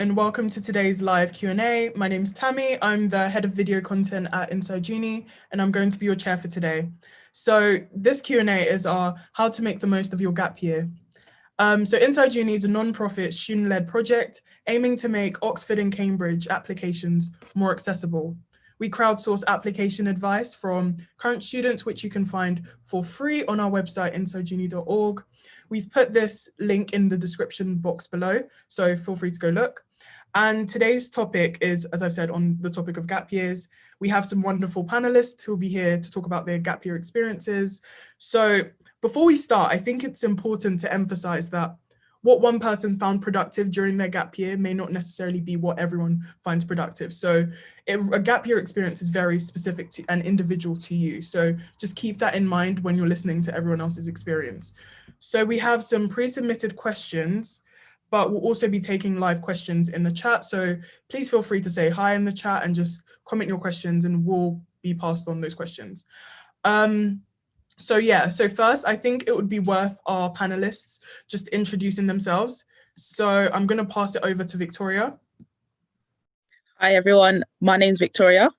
And welcome to today's live Q&A. My name's Tammy. I'm the head of video content at Inside Uni, and I'm going to be your chair for today. So this Q&A is our how to make the most of your gap year. So Inside Uni is a non-profit student-led project aiming to make Oxford and Cambridge applications more accessible. We crowdsource application advice from current students, which you can find for free on our website, insideuni.org. We've put this link in the description box below, so feel free to go look. And today's topic is, as I've said, on the topic of gap years. We have some wonderful panelists who will be here to talk about their gap year experiences. So before we start, I think it's important to emphasize that what one person found productive during their gap year may not necessarily be what everyone finds productive. So a gap year experience is very specific to and individual to you. So just keep that in mind when you're listening to everyone else's experience. So we have some pre-submitted questions, but we'll also be taking live questions in the chat. So please feel free to say hi in the chat and just comment your questions and we'll be passed on those questions. So first, I think it would be worth our panelists just introducing themselves. So I'm going to pass it over to Victoria. Hi, everyone. My name's Victoria,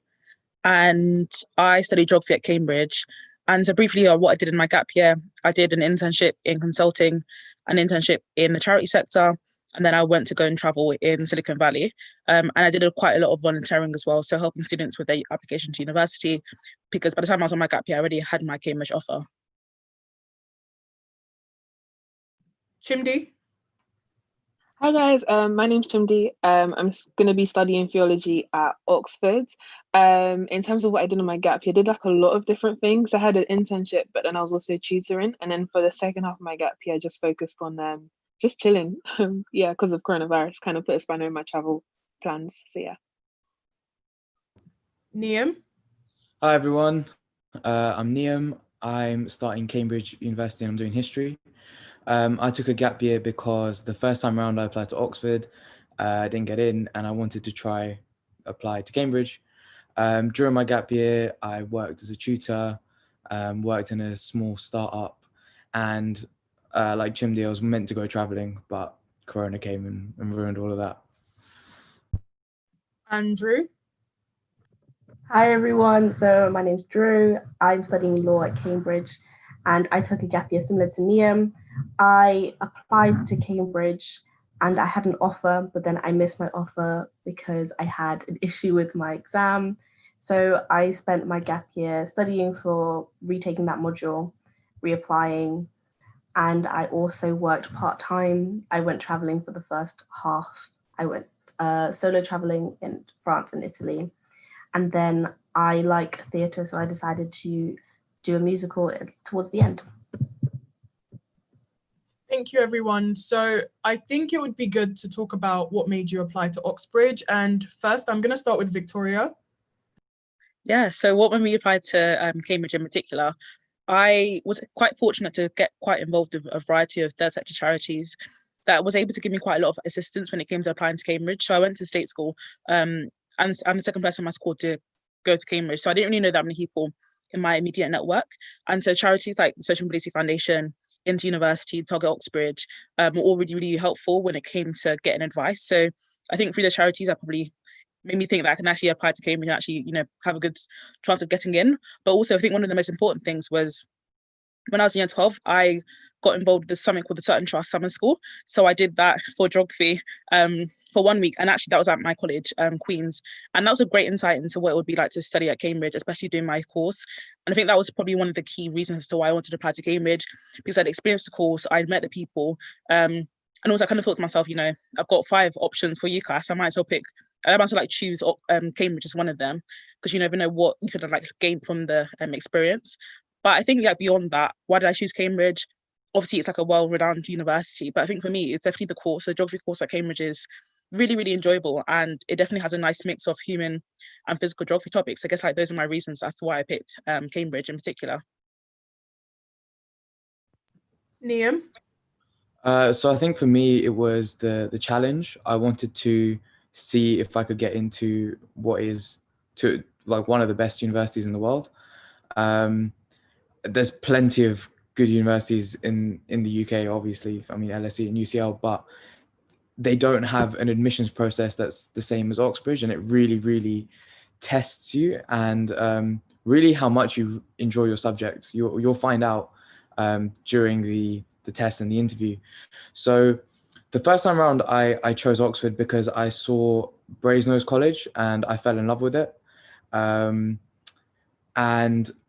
and I study geography at Cambridge. And so briefly on what I did in my gap year, I did an internship in consulting, an internship in the charity sector, and then I went to go and travel in Silicon Valley. And I did quite a lot of volunteering as well, so helping students with their application to university, because by the time I was on my gap year, I already had my Cambridge offer. Chimdi. Hi guys, my name's Chimdi. I'm going to be studying theology at Oxford. In terms of what I did in my gap year, I did like a lot of different things. I had an internship, but then I was also tutoring. And then for the second half of my gap year, I just focused on just chilling. Yeah, because of coronavirus, kind of put a spanner in my travel plans. So yeah. Niam. Hi everyone, I'm Niam. I'm starting Cambridge University and I'm doing history. I took a gap year because the first time around I applied to Oxford, I didn't get in and I wanted to apply to Cambridge. During my gap year, I worked as a tutor, worked in a small startup, and like Chimdi, I was meant to go traveling, but Corona came and ruined all of that. Andrew. Hi everyone, so my name's Drew. I'm studying law at Cambridge and I took a gap year similar to Niam. I applied to Cambridge and I had an offer, but then I missed my offer because I had an issue with my exam. So I spent my gap year studying for retaking that module, reapplying, and I also worked part-time. I went traveling for the first half. I went solo traveling in France and Italy. And then I like theatre, so I decided to do a musical towards the end. Thank you, everyone. So I think it would be good to talk about what made you apply to Oxbridge. And first, I'm going to start with Victoria. Yeah, so what made me apply to Cambridge in particular, I was quite fortunate to get quite involved with a variety of third sector charities that was able to give me quite a lot of assistance when it came to applying to Cambridge. So I went to state school and I'm the second person in my school to go to Cambridge. So I didn't really know that many people in my immediate network. And so charities like the Social Mobility Foundation, Into University, Target Oxbridge were all really, really helpful when it came to getting advice. So I think through the charities, that probably made me think that I can actually apply to Cambridge and actually, have a good chance of getting in. But also I think one of the most important things was when I was in year 12, I got involved with something called the Certain Trust Summer School. So I did that for geography for 1 week. And actually that was at my college, Queen's. And that was a great insight into what it would be like to study at Cambridge, especially doing my course. And I think that was probably one of the key reasons as to why I wanted to apply to Cambridge, because I'd experienced the course, I'd met the people. And also I kind of thought to myself, I've got 5 options for UCAS. I might as well choose Cambridge as one of them, because you never know what you could gain from the experience. But I think beyond that, why did I choose Cambridge? Obviously, it's like a well-renowned university, but I think for me, it's definitely the course. The geography course at Cambridge is really, really enjoyable, and it definitely has a nice mix of human and physical geography topics. I guess those are my reasons as to why I picked Cambridge in particular. Niam. So I think for me, it was the challenge. I wanted to see if I could get into what is one of the best universities in the world. There's plenty of good universities in the UK, obviously. I mean, LSE and UCL, but they don't have an admissions process that's the same as Oxbridge, and it really, really tests you and really how much you enjoy your subject. You'll find out during the test and the interview. So the first time around, I chose Oxford because I saw Brasenose College and I fell in love with it. And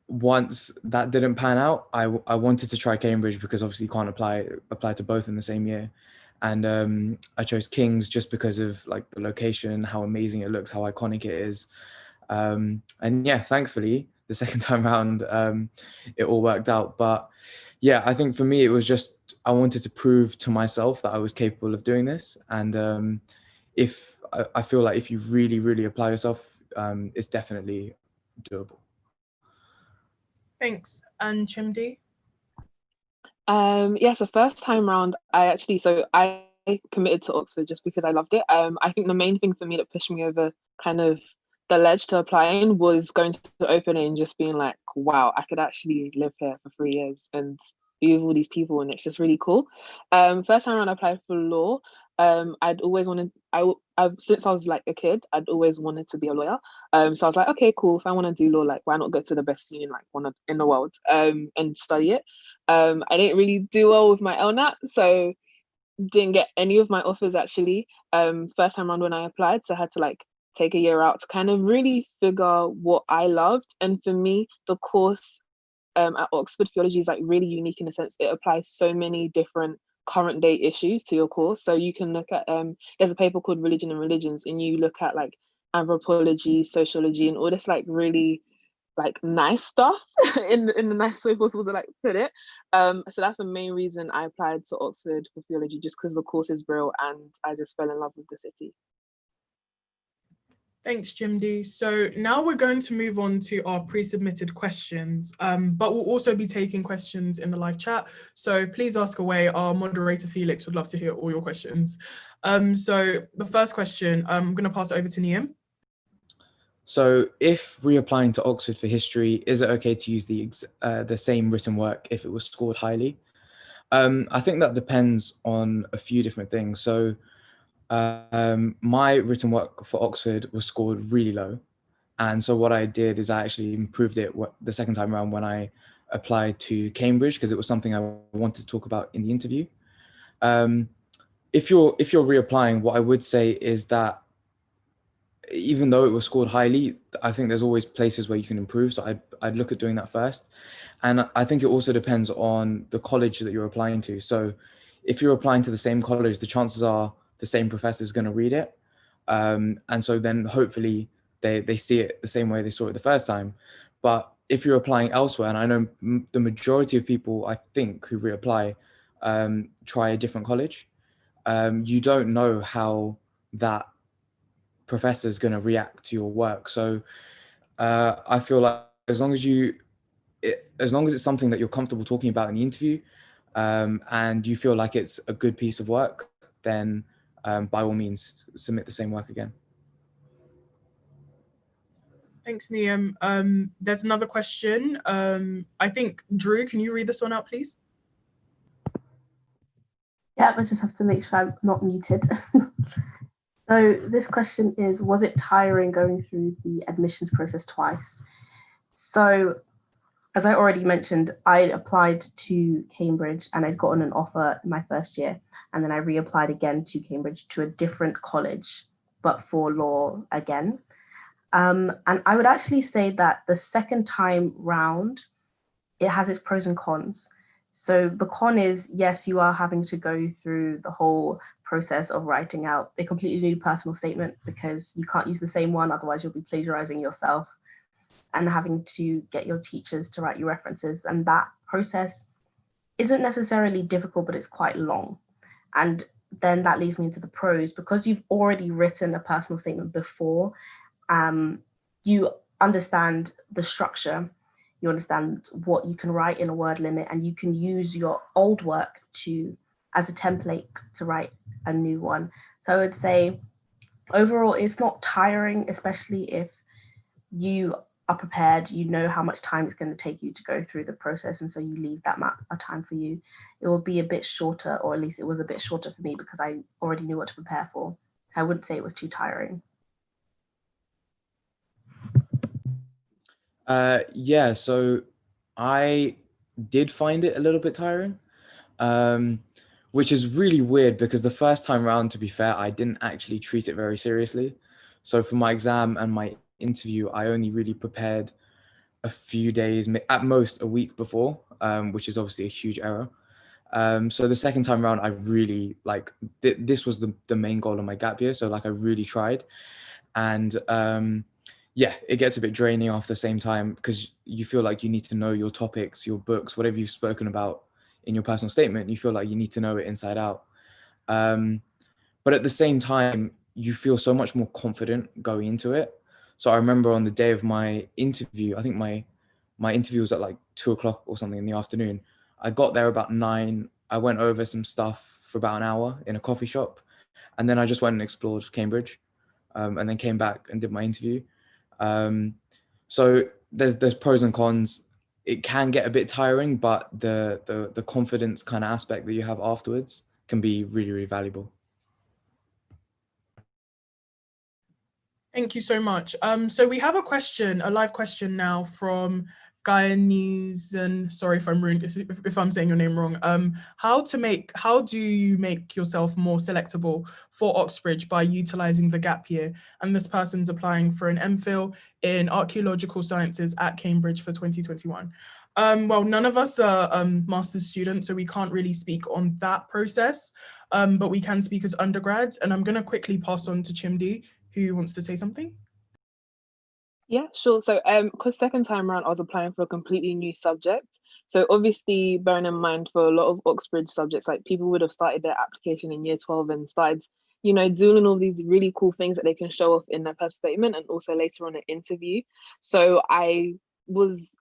once that didn't pan out, I wanted to try Cambridge because obviously you can't apply to both in the same year. And I chose King's just because of like the location, how amazing it looks, how iconic it is. And yeah, thankfully the second time around, it all worked out. But yeah, I think for me, it was just, I wanted to prove to myself that I was capable of doing this. And if I feel like if you really, really apply yourself, it's definitely doable. Thanks. And Chimdi? Yeah, so first time round, I committed to Oxford just because I loved it. I think the main thing for me that pushed me over kind of the ledge to applying was going to the opening and just being like, wow, I could actually live here for 3 years and be with all these people, and it's just really cool. First time around, I applied for law. I'd always wanted, since I was like a kid, I'd always wanted to be a lawyer. So I was like, okay, cool. If I want to do law, like, why not go to the best union, like one in the world, and study it. I didn't really do well with my LNAT, so didn't get any of my offers actually. First time around when I applied, so I had to like take a year out to kind of really figure what I loved. And for me, the course at Oxford Theology is like really unique in a sense. It applies so many different current day issues to your course. So you can look at there's a paper called Religion and Religions, and you look at like anthropology, sociology, and all this like really like nice stuff in the nicest way possible to like put it. So that's the main reason I applied to Oxford for theology, just because the course is real and I just fell in love with the city. Thanks, Jimdy. So now we're going to move on to our pre-submitted questions, but we'll also be taking questions in the live chat. So please ask away. Our moderator, Felix, would love to hear all your questions. So the first question, I'm going to pass it over to Niam. So if reapplying to Oxford for history, is it okay to use the same written work if it was scored highly? I think that depends on a few different things. So my written work for Oxford was scored really low. And so what I did is I actually improved it the second time around when I applied to Cambridge, because it was something I wanted to talk about in the interview. If you're reapplying, what I would say is that even though it was scored highly, I think there's always places where you can improve. So I'd look at doing that first. And I think it also depends on the college that you're applying to. So if you're applying to the same college, the chances are the same professor is going to read it. And so then hopefully they see it the same way they saw it the first time. But if you're applying elsewhere, and I know the majority of people, I think, who reapply try a different college, you don't know how that professor is going to react to your work. So I feel like as long as it's something that you're comfortable talking about in the interview, and you feel like it's a good piece of work, then by all means submit the same work again. Thanks, Niam. There's another question. I think, Drew, can you read this one out, please? Yeah, I just have to make sure I'm not muted. So this question is, was it tiring going through the admissions process twice? So as I already mentioned, I applied to Cambridge and I'd gotten an offer in my first year. And then I reapplied again to Cambridge to a different college, but for law again. And I would actually say that the second time round, it has its pros and cons. So the con is, yes, you are having to go through the whole process of writing out a completely new personal statement, because you can't use the same one, otherwise you'll be plagiarizing yourself, and having to get your teachers to write your references. And that process isn't necessarily difficult, but it's quite long. And then that leads me into the pros, because you've already written a personal statement before. You understand the structure, you understand what you can write in a word limit, and you can use your old work as a template to write a new one. So I would say overall, it's not tiring, especially if you are prepared, you know how much time it's going to take you to go through the process, and so you leave that amount of time for you, it will be a bit shorter, or at least it was a bit shorter for me because I already knew what to prepare for. I wouldn't say it was too tiring. Yeah, so I did find it a little bit tiring, which is really weird because the first time round, to be fair, I didn't actually treat it very seriously. So for my exam and my interview, I only really prepared a few days, at most a week before, which is obviously a huge error. So the second time around, I really this was the main goal of my gap year. So like I really tried, and yeah, it gets a bit draining after the same time because you feel like you need to know your topics, your books, whatever you've spoken about in your personal statement. You feel like you need to know it inside out. But at the same time, you feel so much more confident going into it. So I remember on the day of my interview, I think my interview was at like 2 o'clock or something in the afternoon. I got there about 9. I went over some stuff for about an hour in a coffee shop, and then I just went and explored Cambridge, and then came back and did my interview. So there's pros and cons. It can get a bit tiring, but the confidence kind of aspect that you have afterwards can be really, really valuable. Thank you so much. So we have a live question now from Guyanese, and sorry if I'm saying your name wrong. How do you make yourself more selectable for Oxbridge by utilizing the gap year? And this person's applying for an MPhil in archaeological sciences at Cambridge for 2021. Well, none of us are master's students, so we can't really speak on that process, but we can speak as undergrads. And I'm going to quickly pass on to Chimdi, who wants to say something. Yeah, sure. So, because second time around, I was applying for a completely new subject. So obviously, bearing in mind for a lot of Oxbridge subjects, like people would have started their application in year 12 and started, doing all these really cool things that they can show off in their personal statement and also later on an interview. So I was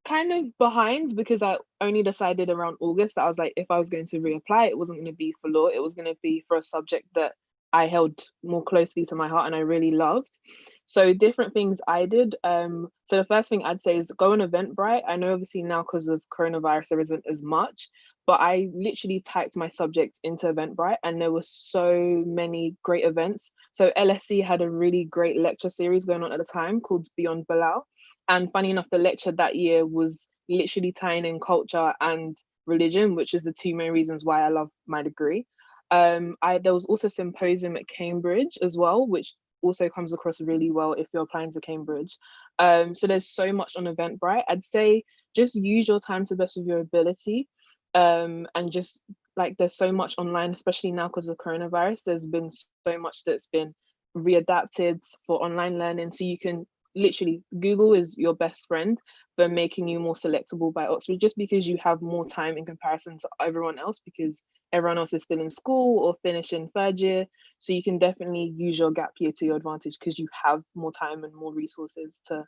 kind of behind because I only decided around August that I was like, if I was going to reapply, it wasn't going to be for law, it was going to be for a subject that I held more closely to my heart and I really loved. So different things I did. So the first thing I'd say is go on Eventbrite. I know obviously now because of coronavirus there isn't as much, but I literally typed my subject into Eventbrite and there were so many great events. So LSE had a really great lecture series going on at the time called Beyond Bilal. And funny enough, the lecture that year was literally tying in culture and religion, which is the two main reasons why I love my degree. There was also a symposium at Cambridge as well, which also comes across really well if you're applying to Cambridge. So there's so much on Eventbrite. I'd say just use your time to the best of your ability. And just like there's so much online, especially now because of coronavirus, there's been so much that's been readapted for online learning. So you can literally, Google is your best friend for making you more selectable by Oxford, just because you have more time in comparison to everyone else, because everyone else is still in school or finishing third year. So you can definitely use your gap year to your advantage because you have more time and more resources to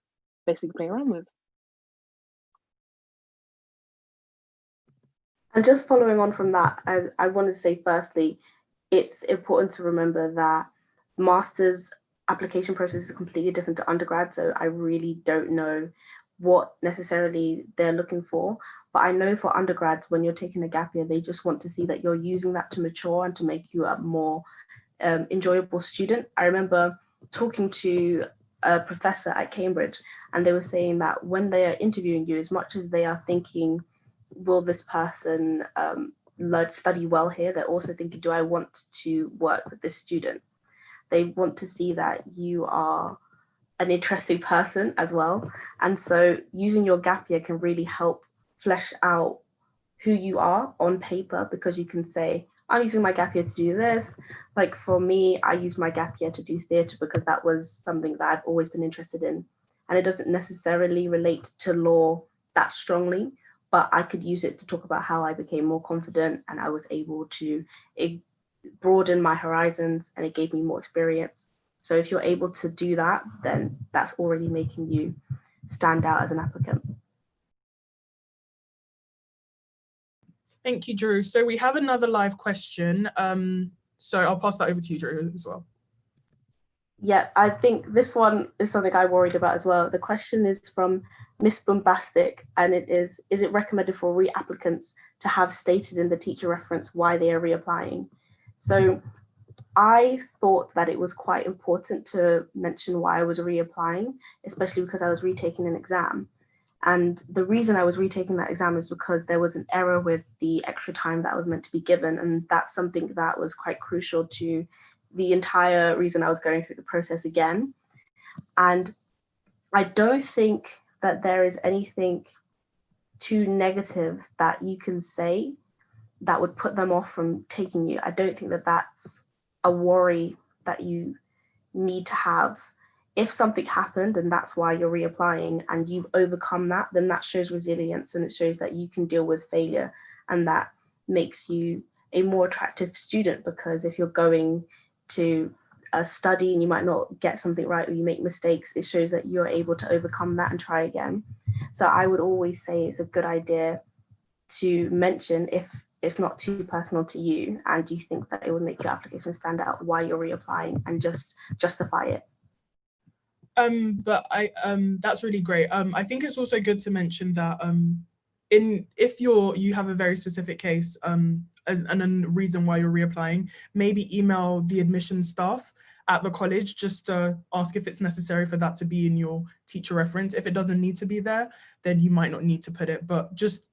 basically play around with. And just following on from that, I want to say firstly, it's important to remember that master's application process is completely different to undergrad. So I really don't know what necessarily they're looking for. But I know for undergrads, when you're taking a gap year, they just want to see that you're using that to mature and to make you a more enjoyable student. I remember talking to a professor at Cambridge, and they were saying that when they are interviewing you, as much as they are thinking, will this person study well here, they're also thinking, do I want to work with this student? They want to see that you are an interesting person as well. And so using your gap year can really help flesh out who you are on paper, because you can say, I'm using my gap year to do this. Like for me, I used my gap year to do theatre because that was something that I've always been interested in. And it doesn't necessarily relate to law that strongly, but I could use it to talk about how I became more confident and I was able to broaden my horizons and it gave me more experience. So if you're able to do that, then that's already making you stand out as an applicant. Thank you, Drew. So we have another live question. So I'll pass that over to you, Drew, as well. Yeah, I think this one is something I worried about as well. The question is from Miss Bombastic, and it is it recommended for reapplicants to have stated in the teacher reference why they are reapplying? So I thought that it was quite important to mention why I was reapplying, especially because I was retaking an exam. And the reason I was retaking that exam is because there was an error with the extra time that was meant to be given. And that's something that was quite crucial to the entire reason I was going through the process again. And I don't think that there is anything too negative that you can say that would put them off from taking you. I don't think that that's a worry that you need to have. If something happened and that's why you're reapplying and you've overcome that, then that shows resilience and it shows that you can deal with failure, and that makes you a more attractive student, because if you're going to study and you might not get something right or you make mistakes, it shows that you're able to overcome that and try again. So I would always say it's a good idea to mention, if it's not too personal to you and you think that it would make your application stand out, why you're reapplying, and just justify it. But that's really great. I think it's also good to mention that if you have a very specific case and a reason why you're reapplying, maybe email the admissions staff at the college just to ask if it's necessary for that to be in your teacher reference. If it doesn't need to be there, then you might not need to put it. But just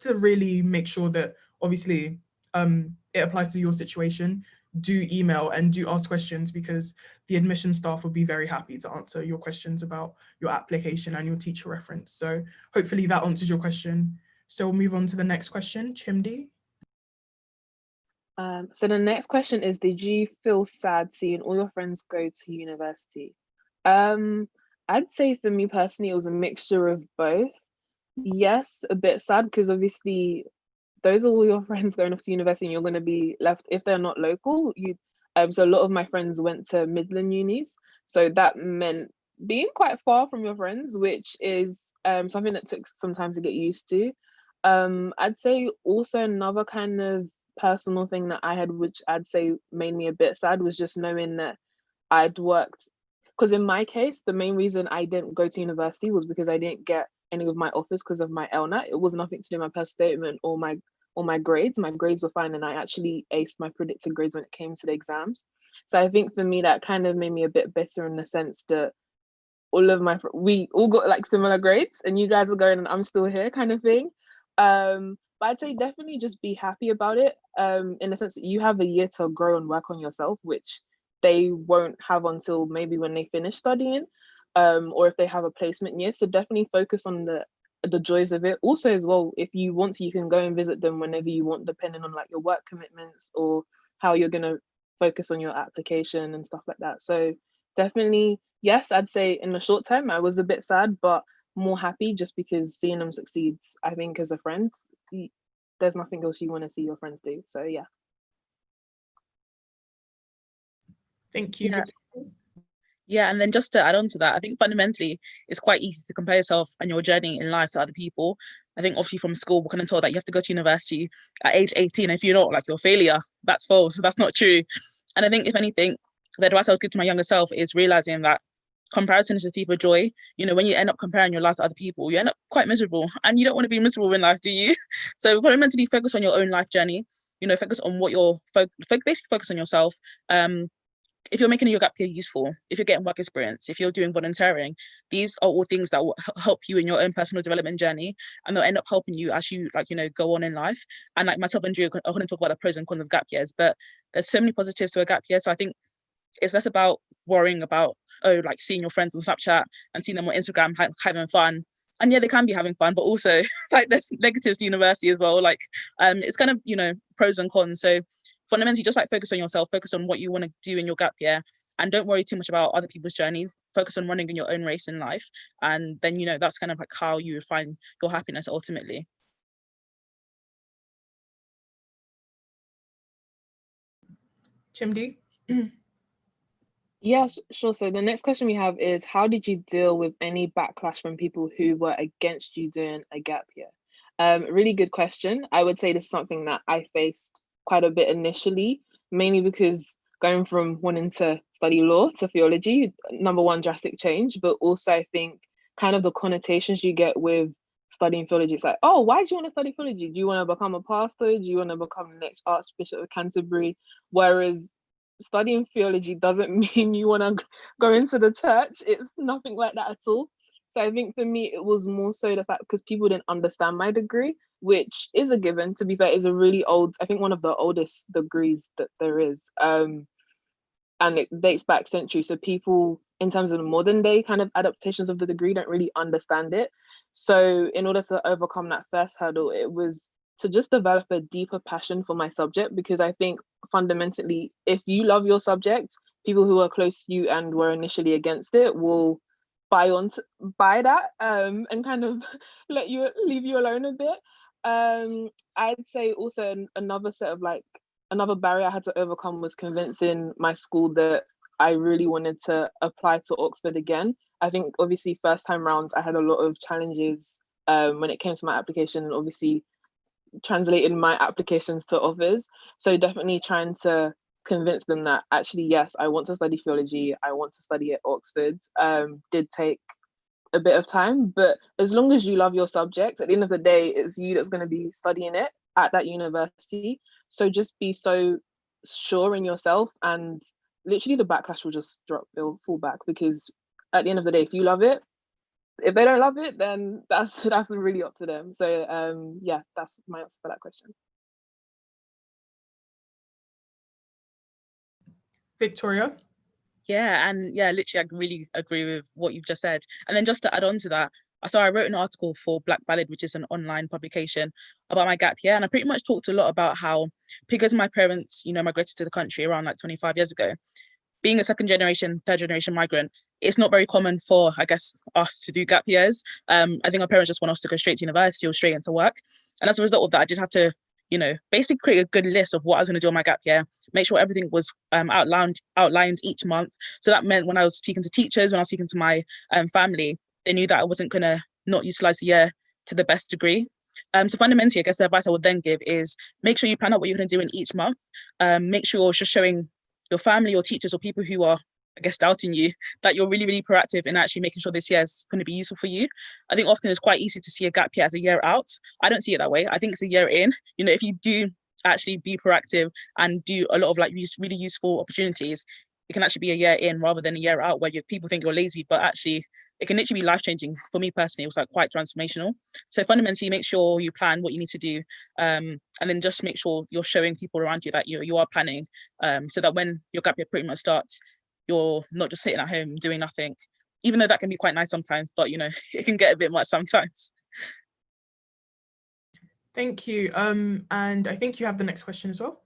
to really make sure that obviously it applies to your situation, do email and do ask questions, because the admission staff will be very happy to answer your questions about your application and your teacher reference. So hopefully that answers your question. So we'll move on to the next question, Chimdi. So the next question is, did you feel sad seeing all your friends go to university? I'd say for me personally, it was a mixture of both. Yes, a bit sad because obviously those are all your friends going off to university and you're going to be left, if they're not local. So a lot of my friends went to Midland unis, so that meant being quite far from your friends, which is something that took some time to get used to. I'd say also another kind of personal thing that I had, which I'd say made me a bit sad, was just knowing that I'd worked, because in my case, the main reason I didn't go to university was because I didn't get any of my offers because of my LNAT. It was nothing to do with my personal statement or my grades. My grades were fine, and I actually aced my predicted grades when it came to the exams. So I think for me that kind of made me a bit bitter in the sense that we all got like similar grades, and you guys are going and I'm still here, kind of thing. But I'd say definitely just be happy about it. In the sense that you have a year to grow and work on yourself, which they won't have until maybe when they finish studying, or if they have a placement year. So definitely focus on the joys of it. Also as well, if you want to, you can go and visit them whenever you want, depending on like your work commitments or how you're going to focus on your application and stuff like that. So definitely, yes, I'd say in the short term I was a bit sad, but more happy just because seeing them succeed, I think as a friend, there's nothing else you want to see your friends do. So yeah. Thank you. Yeah, and then just to add on to that, I think fundamentally it's quite easy to compare yourself and your journey in life to other people. I think obviously from school we're kind of told that you have to go to university at age 18. If you're not, like, you're a failure. That's false. That's not true. And I think if anything, the advice I would give to my younger self is realizing that comparison is a thief of joy. You know, when you end up comparing your life to other people, you end up quite miserable, and you don't want to be miserable in life, do you? So fundamentally focus on your own life journey. You know, focus on what you're basically focus on yourself. If you're making your gap year useful, if you're getting work experience, if you're doing volunteering, these are all things that will help you in your own personal development journey, and they'll end up helping you as you, like, you know, go on in life. And like myself and Drew are going to talk about the pros and cons of gap years, but there's so many positives to a gap year. So I think it's less about worrying about, oh, like seeing your friends on Snapchat and seeing them on Instagram having fun. And yeah, they can be having fun, but also like there's negatives to university as well. Like it's kind of, you know, pros and cons. So fundamentally just like focus on yourself, focus on what you want to do in your gap year, and don't worry too much about other people's journey. Focus on running in your own race in life, and then, you know, that's kind of like how you find your happiness ultimately. Chimdi. Yeah, sure. So the next question we have is, how did you deal with any backlash from people who were against you doing a gap year? Really good question. I would say this is something that I faced quite a bit initially, mainly because going from wanting to study law to theology. Number one, drastic change, but also I think kind of the connotations you get with studying theology. It's like, oh, why do you want to study theology? Do you want to become a pastor? Do you want to become the next Archbishop of Canterbury? Whereas studying theology doesn't mean you want to go into the church. It's nothing like that at all. So I think for me, it was more so the fact because people didn't understand my degree, which is a given, to be fair, is a really old, I think one of the oldest degrees that there is. And it dates back centuries. So people, in terms of the modern day kind of adaptations of the degree, don't really understand it. So in order to overcome that first hurdle, it was to just develop a deeper passion for my subject, because I think fundamentally, if you love your subject, people who are close to you and were initially against it will buy that and kind of leave you alone a bit. I'd say also another barrier I had to overcome was convincing my school that I really wanted to apply to Oxford again. I think obviously first time round I had a lot of challenges when it came to my application, and obviously translating my applications to others. So definitely trying to convince them that actually, yes, I want to study theology, I want to study at Oxford, did take a bit of time, but as long as you love your subject, at the end of the day, it's you that's going to be studying it at that university. So just be so sure in yourself, and literally the backlash will just it'll fall back, because at the end of the day, if you love it, if they don't love it, then that's really up to them. So yeah, that's my answer for that question. Victoria? Yeah, and yeah, literally, I really agree with what you've just said. And then just to add on to that, so I wrote an article for Black Ballad, which is an online publication, about my gap year. And I pretty much talked a lot about how, because my parents, migrated to the country around like 25 years ago, being a second generation, third generation migrant, it's not very common for, I guess, us to do gap years. I think our parents just want us to go straight to university or straight into work. And as a result of that, I did have to, basically create a good list of what I was going to do on my gap year, make sure everything was outlined each month. So that meant when I was speaking to teachers, when I was speaking to my family, they knew that I wasn't going to not utilize the year to the best degree. So fundamentally, I guess the advice I would then give is make sure you plan out what you're going to do in each month. Make sure you're just showing your family or teachers or people who are, I guess, doubting you, that you're really, really proactive in actually making sure this year is going to be useful for you. I think often it's quite easy to see a gap year as a year out. I don't see it that way. I think it's a year in. If you do actually be proactive and do a lot of like really useful opportunities, it can actually be a year in rather than a year out where people think you're lazy, but actually it can literally be life-changing. For me personally, it was like quite transformational. So fundamentally, make sure you plan what you need to do, and then just make sure you're showing people around you that you are planning, so that when your gap year pretty much starts, you're not just sitting at home doing nothing, even though that can be quite nice sometimes, but it can get a bit much sometimes. Thank you. And I think you have the next question as well.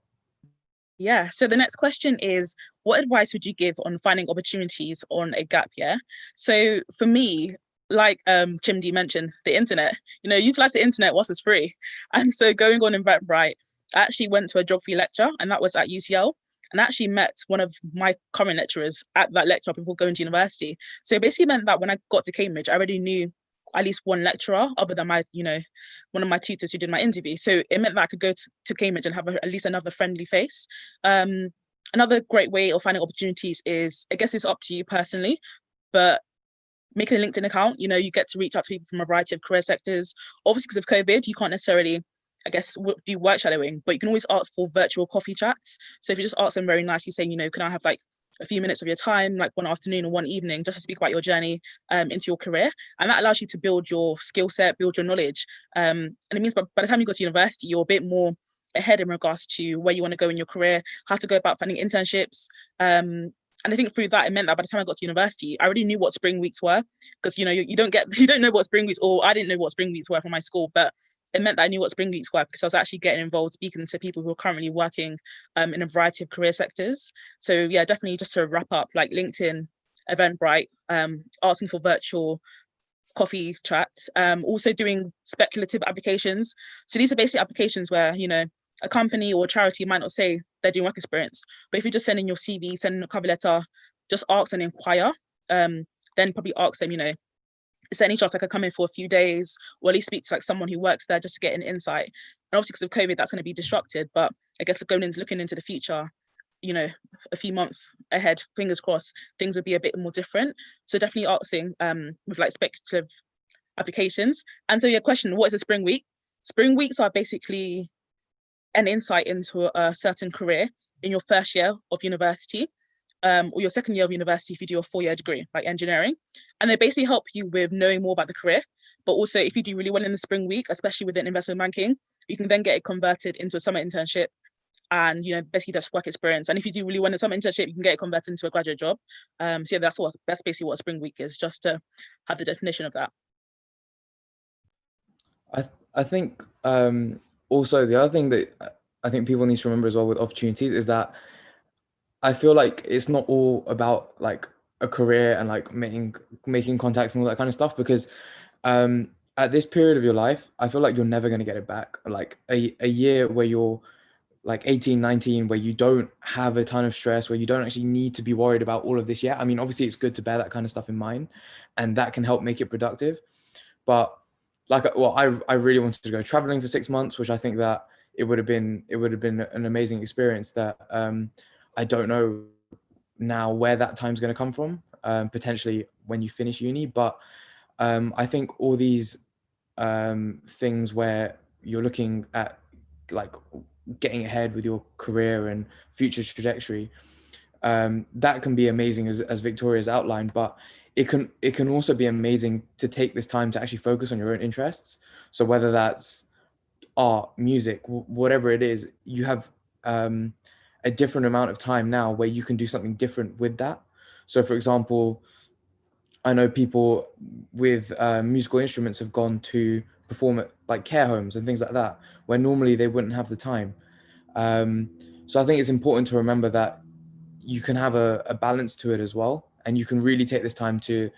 Yeah, so the next question is, what advice would you give on finding opportunities on a gap year? So for me, like Chimdi mentioned, the internet, utilize the internet whilst it's free. And so going on Eventbrite, I actually went to a geography lecture, and that was at UCL, and I actually met one of my current lecturers at that lecture before going to university. So it basically meant that when I got to Cambridge, I already knew at least one lecturer other than my, one of my tutors who did my interview. So it meant that I could go to Cambridge and have at least another friendly face. Another great way of finding opportunities is, I guess it's up to you personally, but making a LinkedIn account, you get to reach out to people from a variety of career sectors. Obviously, because of COVID, you can't necessarily, I guess, do work shadowing, but you can always ask for virtual coffee chats. So if you just ask them very nicely saying, can I have like a few minutes of your time, like one afternoon or one evening, just to speak about your journey into your career. And that allows you to build your skill set, build your knowledge. And it means by the time you go to university, you're a bit more ahead in regards to where you want to go in your career, how to go about finding internships. And I think through that, it meant that by the time I got to university, I already knew what spring weeks were, because, you don't know what spring weeks, or I didn't know what spring weeks were from my school, but it meant that I knew what spring weeks were because I was actually getting involved, speaking to people who are currently working in a variety of career sectors. So yeah, definitely just to wrap up, like LinkedIn, Eventbrite, asking for virtual coffee chats, also doing speculative applications. So these are basically applications where, a company or a charity might not say they're doing work experience, but if you're just sending your CV, sending a cover letter, just ask and inquire, then probably ask them, is there any chance I could come in for a few days, or at least speak to like someone who works there just to get an insight. And obviously because of COVID, that's going to be disrupted, but I guess looking into the future, you know, a few months ahead, fingers crossed, things would be a bit more different. So definitely asking with like speculative applications. And so your question, what is a spring week? Spring weeks are basically an insight into a certain career in your first year of university, or your second year of university if you do a 4-year degree, like engineering. And they basically help you with knowing more about the career. But also if you do really well in the spring week, especially within investment banking, you can then get it converted into a summer internship and, you know, basically that's work experience. And if you do really well in some internship, you can get it converted into a graduate job. So yeah, that's basically what a spring week is, just to have the definition of that. I think also the other thing that I think people need to remember as well with opportunities is that I feel like it's not all about like a career and like making contacts and all that kind of stuff, because at this period of your life, I feel like you're never going to get it back. Like a year where you're like 18, 19, where you don't have a ton of stress, where you don't actually need to be worried about all of this yet. I mean, obviously it's good to bear that kind of stuff in mind, and that can help make it productive. But like, well, I really wanted to go traveling for 6 months, which I think that it would have been an amazing experience that I don't know now where that time's going to come from, potentially when you finish uni. But I think all these things where you're looking at like getting ahead with your career and future trajectory, that can be amazing as Victoria's outlined, but it can also be amazing to take this time to actually focus on your own interests. So whether that's art, music, whatever it is, you have a different amount of time now where you can do something different with that. So for example, I know people with musical instruments have gone to perform at like care homes and things like that, where normally they wouldn't have the time. So I think it's important to remember that you can have a balance to it as well, and you can really take this time to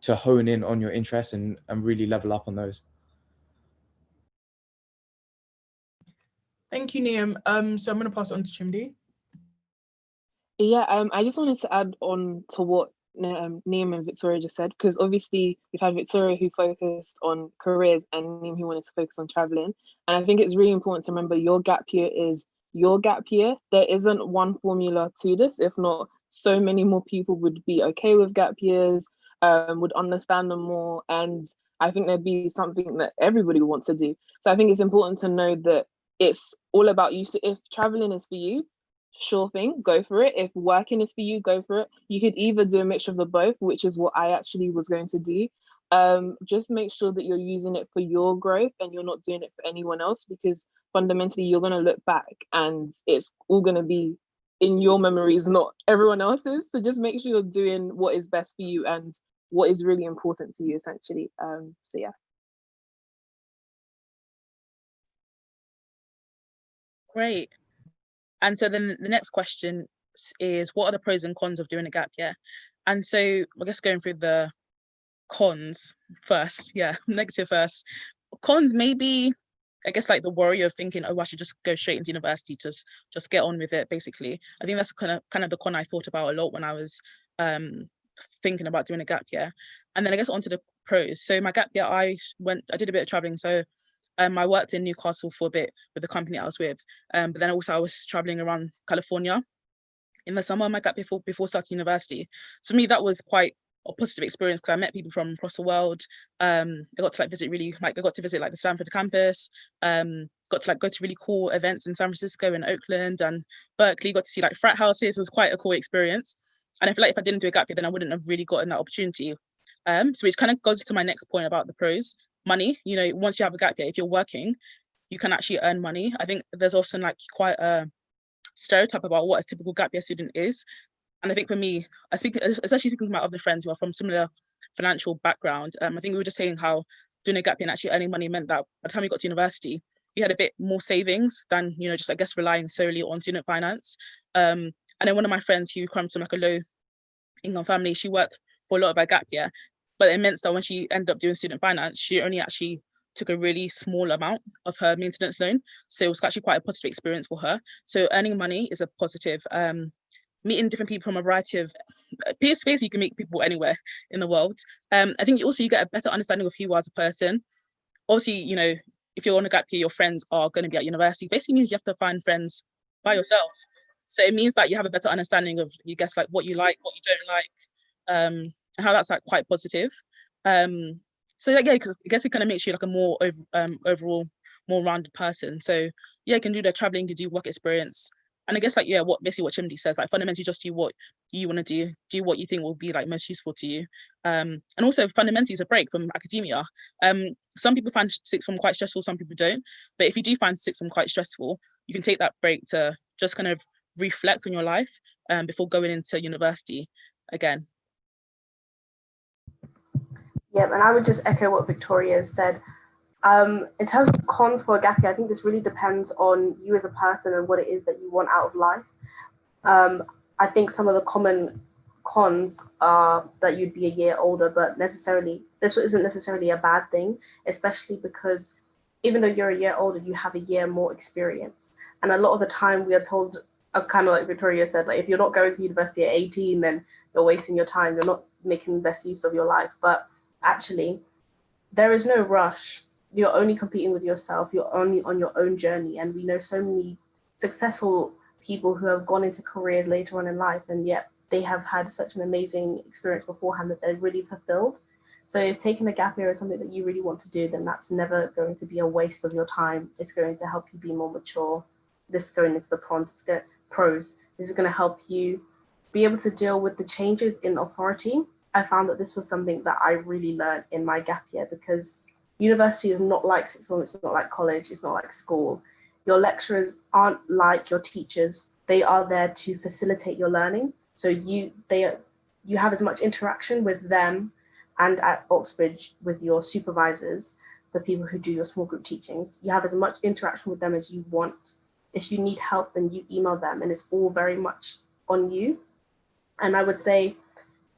hone in on your interests and really level up on those. Thank you, Niam. So I'm going to pass it on to Chimdi. Yeah, I just wanted to add on to what Niam and Victoria just said, because obviously we've had Victoria who focused on careers and Niam who wanted to focus on traveling. And I think it's really important to remember your gap year is your gap year. There isn't one formula to this. If not, so many more people would be okay with gap years, would understand them more. And I think there'd be something that everybody would want to do. So I think it's important to know that it's all about you. So if traveling is for you, sure thing, go for it. If working is for you, go for it. You could either do a mixture of the both, which is what I actually was going to do. Just make sure that you're using it for your growth and you're not doing it for anyone else, because fundamentally you're going to look back and it's all going to be in your memories, not everyone else's. So just make sure you're doing what is best for you and what is really important to you, essentially. So yeah. Great. And so then the next question is, what are the pros and cons of doing a gap year? And so I guess going through the cons first, negative first. Cons, maybe, I guess, like the worry of thinking, oh, I should just go straight into university, just get on with it, basically. I think that's kind of the con I thought about a lot when I was thinking about doing a gap year. And then I guess onto the pros. So my gap year, I did a bit of traveling. So I worked in Newcastle for a bit with the company I was with, but then also I was traveling around California in the summer of my gap before starting university. So for me, that was quite a positive experience because I met people from across the world. I got to visit the Stanford campus, got to go to really cool events in San Francisco and Oakland and Berkeley, got to see frat houses. It was quite a cool experience. And I feel like if I didn't do a gap year, then I wouldn't have really gotten that opportunity. So which kind of goes to my next point about the pros. Money, once you have a gap year, if you're working, you can actually earn money. I think there's also quite a stereotype about what a typical gap year student is. And I think for me, especially speaking to my other friends who are from similar financial background, I think we were just saying how doing a gap year and actually earning money meant that by the time we got to university, we had a bit more savings than, just I guess relying solely on student finance. And then one of my friends who comes from a low income family, she worked for a lot of her gap year. But it meant that when she ended up doing student finance, she only actually took a really small amount of her maintenance loan. So it was actually quite a positive experience for her. So earning money is a positive. Meeting different people from a variety of spaces, you can meet people anywhere in the world. I think you get a better understanding of who you are as a person. Obviously, if you're on a gap year, your friends are going to be at university. Basically means you have to find friends by yourself. So it means that you have a better understanding of, you guess, like what you like, what you don't like, and how that's like quite positive. So yeah, because I guess it kind of makes you like a more overall more rounded person. So yeah, you can do the traveling, you do work experience, and I guess like yeah, basically what Chimdi says, like fundamentally just do what you want to do what you think will be like most useful to you, and also fundamentally it's a break from academia. Some people find sixth form quite stressful, some people don't, but if you do find sixth form quite stressful, you can take that break to just kind of reflect on your life before going into university again. Yeah, and I would just echo what Victoria said. In terms of cons for a gap year, I think this really depends on you as a person and what it is that you want out of life. I think some of the common cons are that you'd be a year older, but this isn't necessarily a bad thing, especially because even though you're a year older, you have a year more experience. And a lot of the time we are told, kind of like Victoria said, like if you're not going to university at 18, then you're wasting your time, you're not making the best use of your life. But actually, there is no rush. You're only competing with yourself. You're only on your own journey. And we know so many successful people who have gone into careers later on in life, and yet they have had such an amazing experience beforehand that they're really fulfilled. So if taking a gap year is something that you really want to do, then that's never going to be a waste of your time. It's going to help you be more mature. This is going into the pros. This is going to help you be able to deal with the changes in authority. I found that this was something that I really learned in my gap year, because university is not like sixth form, it's not like college, it's not like school. Your lecturers aren't like your teachers. They are there to facilitate your learning. So you have as much interaction with them, and at Oxbridge with your supervisors, the people who do your small group teachings. You have as much interaction with them as you want. If you need help, then you email them, and it's all very much on you. And I would say,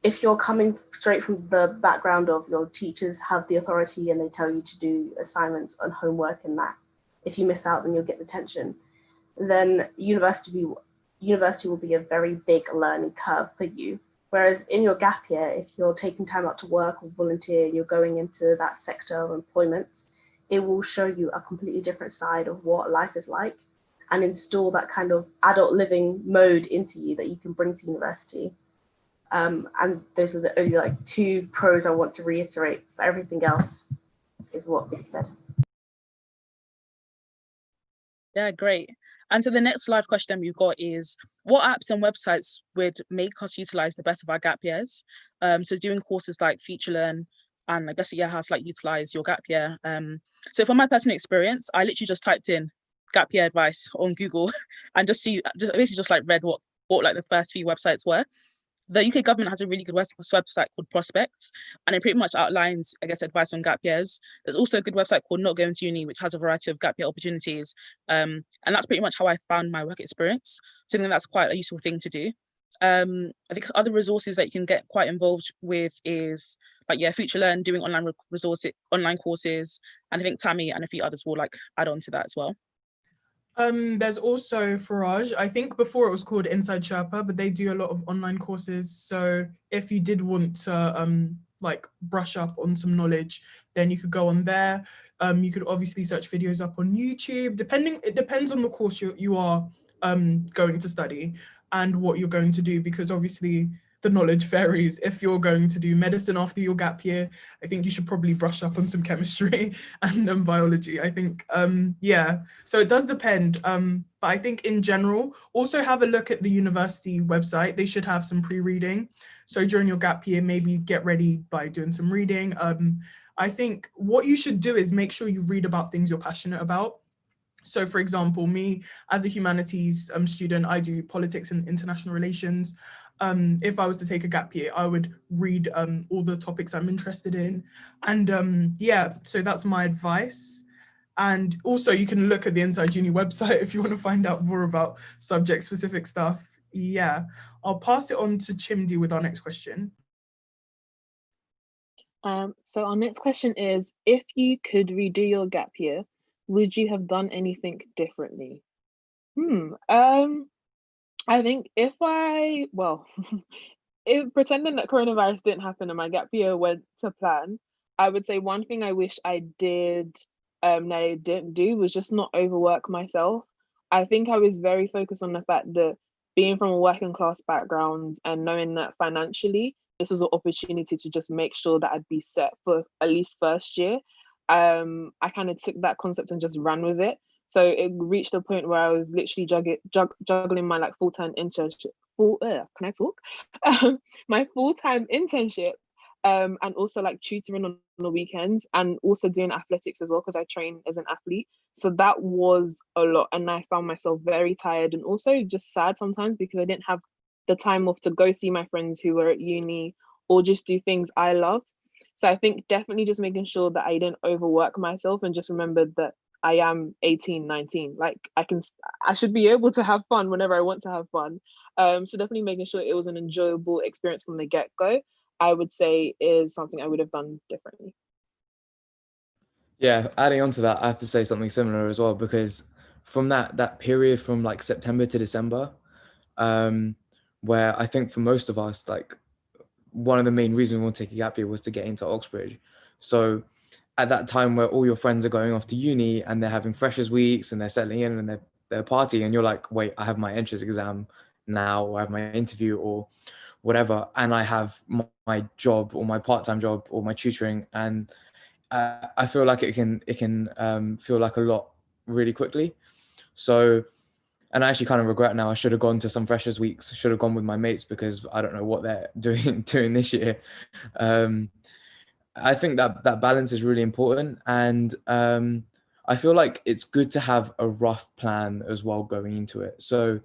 if you're coming straight from the background of your teachers have the authority and they tell you to do assignments and homework and that, if you miss out, then you'll get detention. Then university will be a very big learning curve for you. Whereas in your gap year, if you're taking time out to work or volunteer, you're going into that sector of employment, it will show you a completely different side of what life is like and install that kind of adult living mode into you that you can bring to university. And those are the only like two pros I want to reiterate, but everything else is what Vic said. Yeah, great. And so the next live question we've got is, what apps and websites would make us utilize the best of our gap years? So doing courses like FutureLearn, and I guess how to like utilize your gap year. So from my personal experience, I literally just typed in gap year advice on Google and basically just like read what like the first few websites were. The UK government has a really good website called Prospects, and it pretty much outlines, I guess, advice on gap years. There's also a good website called Not Going to Uni, which has a variety of gap year opportunities. And that's pretty much how I found my work experience. So I think that's quite a useful thing to do. I think other resources that you can get quite involved with is like, FutureLearn, doing online courses, and I think Tammy and a few others will like add on to that as well. There's also Farage. I think before it was called Inside Sherpa, but they do a lot of online courses. So if you did want to like brush up on some knowledge, then you could go on there. You could obviously search videos up on YouTube. It depends on the course you are going to study and what you're going to do, because obviously the knowledge varies. If you're going to do medicine after your gap year, I think you should probably brush up on some chemistry and biology. I think, yeah, so it does depend. But I think in general, also have a look at the university website. They should have some pre-reading. So during your gap year, maybe get ready by doing some reading. I think what you should do is make sure you read about things you're passionate about. So for example, me as a humanities student, I do politics and international relations. If I was to take a gap year, I would read all the topics I'm interested in. And yeah, so that's my advice. And also you can look at the Inside Uni website if you want to find out more about subject specific stuff. Yeah, I'll pass it on to Chimdi with our next question. So our next question is, if you could redo your gap year, would you have done anything differently? I think if pretending that coronavirus didn't happen and my gap year went to plan, I would say one thing I wish I did that I didn't do was just not overwork myself. I think I was very focused on the fact that being from a working class background and knowing that financially this was an opportunity to just make sure that I'd be set for at least first year, I kind of took that concept and just ran with it. So it reached a point where I was literally juggling my like full-time internship. Can I talk? My full-time internship, and also like tutoring on the weekends, and also doing athletics as well because I train as an athlete. So that was a lot, and I found myself very tired and also just sad sometimes because I didn't have the time off to go see my friends who were at uni or just do things I loved. So I think definitely just making sure that I didn't overwork myself and just remembered that I am 18, 19. Like I should be able to have fun whenever I want to have fun. So definitely making sure it was an enjoyable experience from the get-go, I would say is something I would have done differently. Yeah, adding on to that, I have to say something similar as well, because from that period from like September to December, where I think for most of us, like one of the main reasons we want to take a gap year was to get into Oxbridge. So at that time where all your friends are going off to uni and they're having freshers weeks and they're settling in and they're partying, and you're like, wait, I have my entrance exam now, or I have my interview or whatever, and I have my job or my part-time job or my tutoring, and I feel like it can feel like a lot really quickly. So, and I actually kind of regret now. I should have gone to some freshers weeks. Should have gone with my mates because I don't know what they're doing this year. I think that balance is really important, and I feel like it's good to have a rough plan as well going into it. So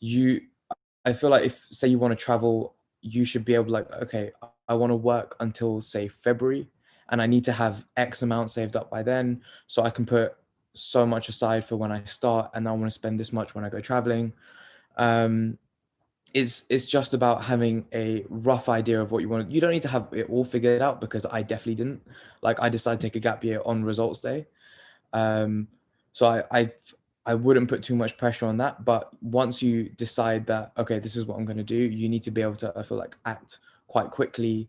I feel like if say you want to travel, you should be able to like, okay, I want to work until say February, and I need to have X amount saved up by then, so I can put so much aside for when I start, and I want to spend this much when I go traveling. Um, it's just about having a rough idea of what you want. You don't need to have it all figured out, because I definitely didn't. Like I decided to take a gap year on results day. Um, so I wouldn't put too much pressure on that. But once you decide that, okay, this is what I'm going to do, you need to be able to, I feel like, act quite quickly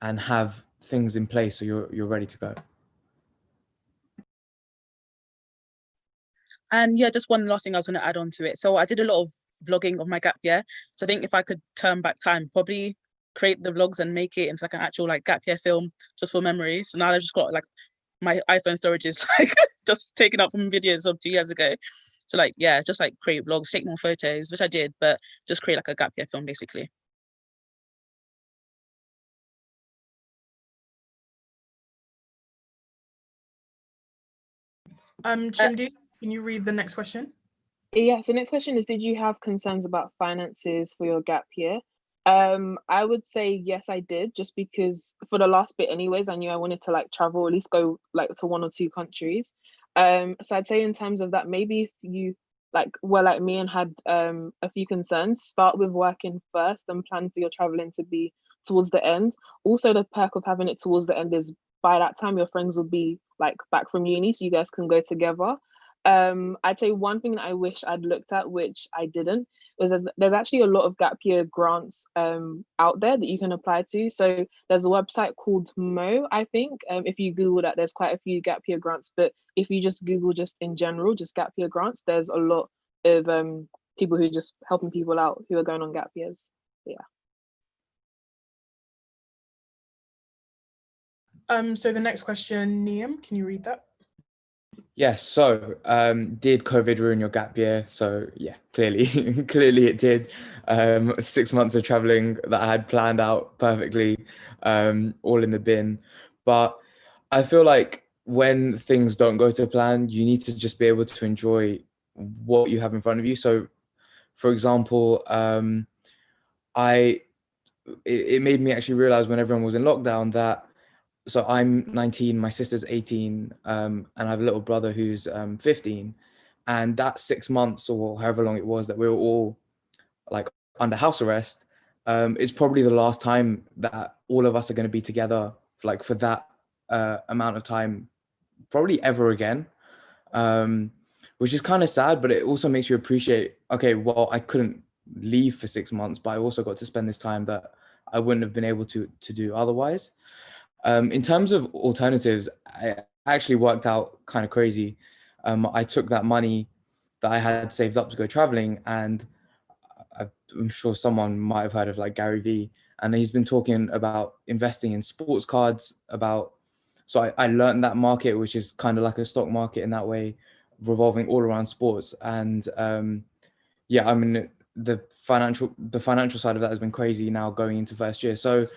and have things in place so you're ready to go. And yeah, just one last thing I was going to add on to it. So I did a lot of vlogging of my gap year. So I think if I could turn back time, probably create the vlogs and make it into like an actual like gap year film just for memories. So now I've just got like my iPhone storage is like just taken up from videos of 2 years ago. So like, yeah, just like create vlogs, take more photos, which I did, but just create like a gap year film basically. Chimdi, can you read the next question? Yeah, so next question is, did you have concerns about finances for your gap year? I would say yes, I did, just because for the last bit anyways, I knew I wanted to like travel, or at least go like to 1 or 2 countries. So I'd say in terms of that, maybe if you like were like me and had a few concerns, start with working first and plan for your traveling to be towards the end. Also, the perk of having it towards the end is by that time your friends will be like back from uni, so you guys can go together. I'd say one thing that I wish I'd looked at, which I didn't, was there's actually a lot of gap year grants out there that you can apply to. So there's a website called Mo, I think. If you Google that, there's quite a few gap year grants. But if you just Google just in general, just gap year grants, there's a lot of people who are just helping people out who are going on gap years. Yeah. So the next question, Niam, can you read that? Yes. So, did COVID ruin your gap year? So yeah, clearly, clearly it did. 6 months of traveling that I had planned out perfectly, all in the bin. But I feel like when things don't go to plan, you need to just be able to enjoy what you have in front of you. So, for example, I it made me actually realize when everyone was in lockdown that, so I'm 19, my sister's 18, and I have a little brother who's 15. And that 6 months or however long it was that we were all like under house arrest, is probably the last time that all of us are going to be together like for that amount of time, probably ever again. Which is kind of sad, but it also makes you appreciate, okay, well, I couldn't leave for 6 months, but I also got to spend this time that I wouldn't have been able to do otherwise. In terms of alternatives, I actually worked out kind of crazy. I took that money that I had saved up to go traveling, and I'm sure someone might have heard of like Gary Vee, and he's been talking about investing in sports cards. So I learned that market, which is kind of like a stock market in that way, revolving all around sports. And yeah, I mean, the financial side of that has been crazy now going into first year. So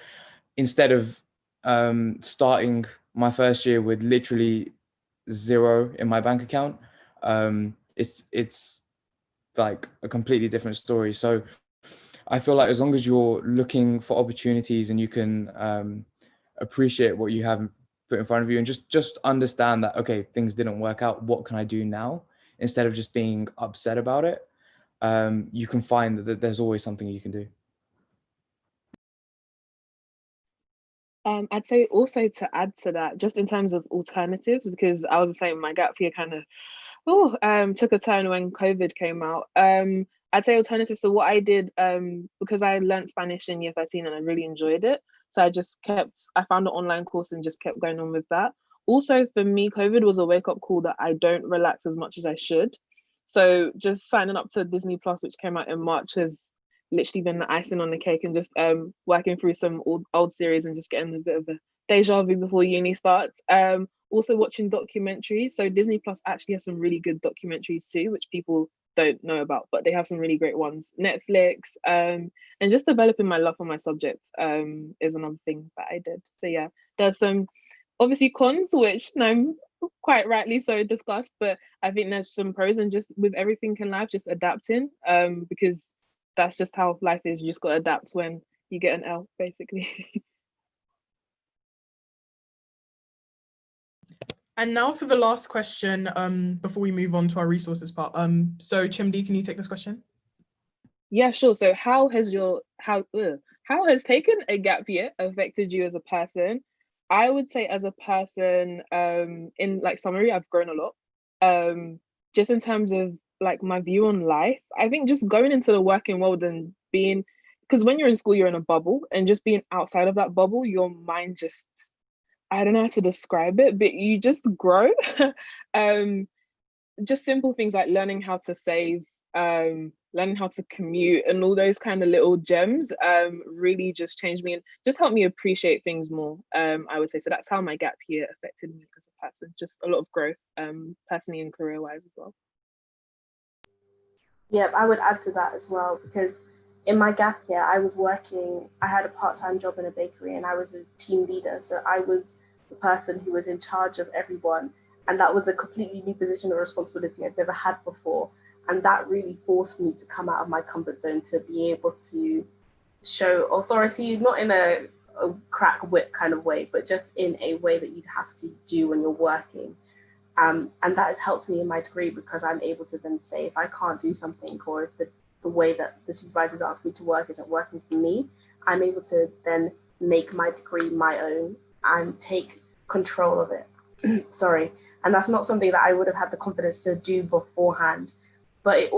instead of starting my first year with literally zero in my bank account, it's like a completely different story. So I feel like as long as you're looking for opportunities and you can appreciate what you have put in front of you, and just understand that, okay, things didn't work out, what can I do now, instead of just being upset about it, you can find that there's always something you can do. I'd say also to add to that, just in terms of alternatives, because I was saying my gap year kind of took a turn when COVID came out. I'd say alternatives. So what I did, because I learned Spanish in year 13 and I really enjoyed it, so I found an online course and just kept going on with that. Also for me, COVID was a wake-up call that I don't relax as much as I should. So just signing up to Disney Plus, which came out in March, has literally been the icing on the cake, and just working through some old series and just getting a bit of a deja vu before uni starts. Also watching documentaries. So Disney Plus actually has some really good documentaries too, which people don't know about, but they have some really great ones. Netflix, and just developing my love for my subject is another thing that I did. So yeah, there's some obviously cons, which quite rightly so discussed, but I think there's some pros, and just with everything in life, just adapting, because that's just how life is. You just got to adapt when you get an L, basically. And now for the last question, before we move on to our resources part. So Chimdi, can you take this question? Yeah, sure. So how has taking a gap year affected you as a person? I would say as a person, in like summary, I've grown a lot. Just in terms of like my view on life, I think just going into the working world and being, because when you're in school, you're in a bubble, and just being outside of that bubble, your mind just, I don't know how to describe it, but you just grow. Just simple things like learning how to save, learning how to commute, and all those kind of little gems really just changed me and just helped me appreciate things more. I would say so. That's how my gap year affected me as a person. Just a lot of growth, personally and career-wise as well. Yeah, I would add to that as well, because in my gap year, I had a part-time job in a bakery, and I was a team leader. So I was the person who was in charge of everyone. And that was a completely new position of responsibility I'd never had before. And that really forced me to come out of my comfort zone, to be able to show authority, not in a crack whip kind of way, but just in a way that you'd have to do when you're working. And that has helped me in my degree, because I'm able to then say, if I can't do something, or if the way that the supervisor asked me to work isn't working for me, I'm able to then make my degree my own and take control of it. Sorry. And that's not something that I would have had the confidence to do beforehand. But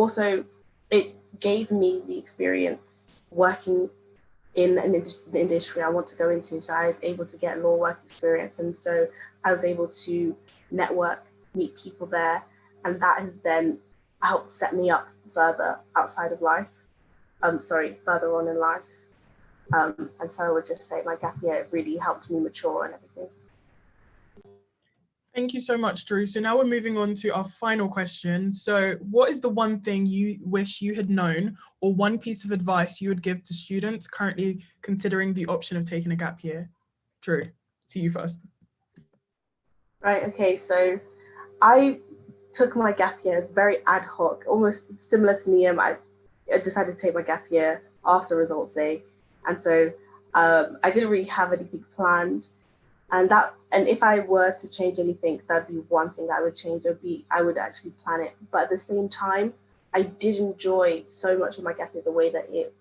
it gave me the experience working in the industry I want to go into. So I was able to get law work experience. And so I was able to network, meet people there. And that has then helped set me up further outside of life. Further on in life. And so I would just say my gap year really helped me mature and everything. Thank you so much, Drew. So now we're moving on to our final question. So what is the one thing you wish you had known, or one piece of advice you would give to students currently considering the option of taking a gap year? Drew, to you first. Right, okay, so I took my gap year as very ad hoc, almost similar to Niam. I decided to take my gap year after results day. And so I didn't really have anything planned. And if I were to change anything, that'd be one thing that I would change. I would actually plan it. But at the same time, I did enjoy so much of my gap year the way that it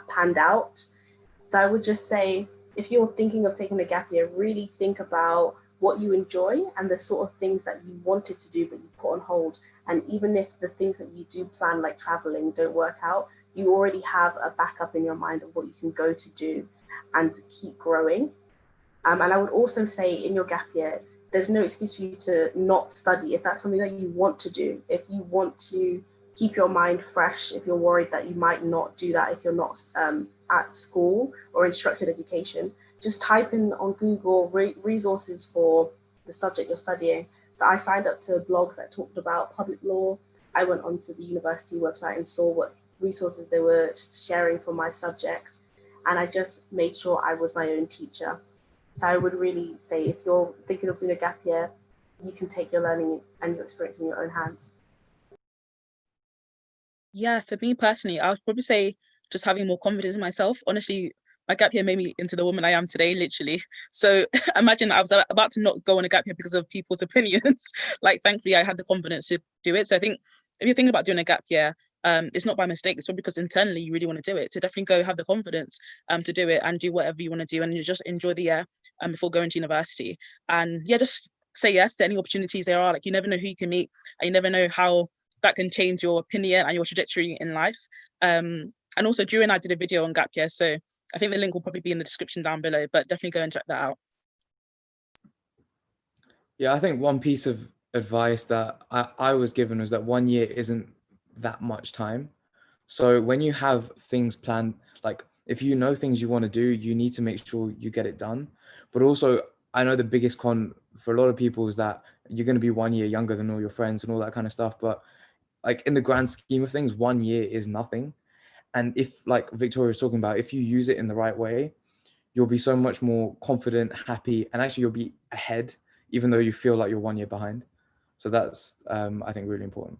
panned out. So I would just say, if you're thinking of taking a gap year, really think about what you enjoy and the sort of things that you wanted to do but you put on hold. And even if the things that you do plan, like traveling, don't work out, you already have a backup in your mind of what you can go to do and keep growing. And I would also say, in your gap year, there's no excuse for you to not study if that's something that you want to do. If you want to keep your mind fresh if you're worried that you might not do that if you're not at school or in structured education. Just type in on Google resources for the subject you're studying. So I signed up to blogs that talked about public law. I went onto the university website and saw what resources they were sharing for my subject. And I just made sure I was my own teacher. So I would really say if you're thinking of doing a gap year, you can take your learning and your experience in your own hands. Yeah, for me personally, I would probably say just having more confidence in myself. Honestly, my gap year made me into the woman I am today, literally. So imagine I was about to not go on a gap year because of people's opinions. Like, thankfully, I had the confidence to do it. So I think if you're thinking about doing a gap year, it's not by mistake. It's probably because internally you really want to do it. So definitely go have the confidence to do it and do whatever you want to do, and you just enjoy the year before going to university. And yeah, just say yes to any opportunities there are. Like, you never know who you can meet, and you never know how that can change your opinion and your trajectory in life. And also, Drew and I did a video on gap year, so I think the link will probably be in the description down below, but definitely go and check that out. Yeah, I think one piece of advice that I was given was that 1 year isn't that much time. So when you have things planned, like if you know things you want to do, you need to make sure you get it done. But also, I know the biggest con for a lot of people is that you're going to be 1 year younger than all your friends and all that kind of stuff. But like in the grand scheme of things, 1 year is nothing. And if, like Victoria was talking about, if you use it in the right way, you'll be so much more confident, happy, and actually you'll be ahead, even though you feel like you're 1 year behind. So that's, I think, really important.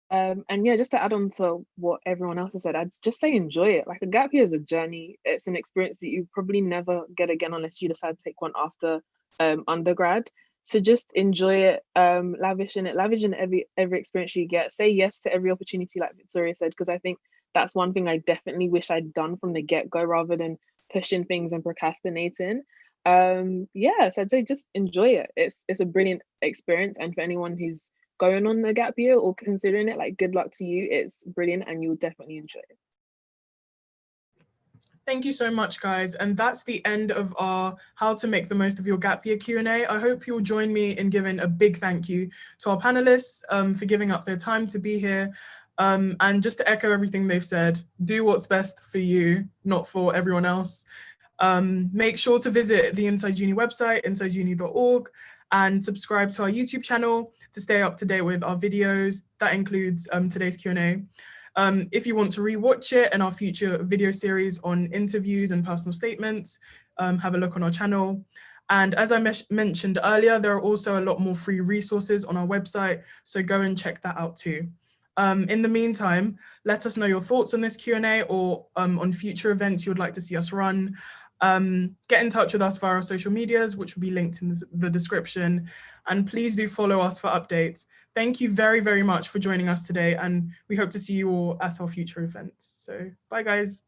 And yeah, just to add on to what everyone else has said, I'd just say enjoy it. Like, a gap year is a journey. It's an experience that you probably never get again unless you decide to take one after undergrad. So just enjoy it, lavish in every experience you get. Say yes to every opportunity, like Victoria said, because I think that's one thing I definitely wish I'd done from the get-go rather than pushing things and procrastinating. Yeah, so I'd say just enjoy it. It's a brilliant experience, and for anyone who's going on a gap year or considering it, like, good luck to you. It's brilliant and you'll definitely enjoy it. Thank you so much, guys. And that's the end of our How to Make the Most of Your Gap Year Q&A. I hope you'll join me in giving a big thank you to our panelists for giving up their time to be here. And just to echo everything they've said, do what's best for you, not for everyone else. Make sure to visit the Inside Uni website, insideuni.org, and subscribe to our YouTube channel to stay up to date with our videos. That includes today's Q&A. If you want to rewatch it and our future video series on interviews and personal statements, have a look on our channel. And as I mentioned earlier, there are also a lot more free resources on our website, so go and check that out too. In the meantime, let us know your thoughts on this Q&A or on future events you would like to see us run. Get in touch with us via our social medias, which will be linked in the description. And please do follow us for updates. Thank you very, very much for joining us today. And we hope to see you all at our future events. So bye, guys.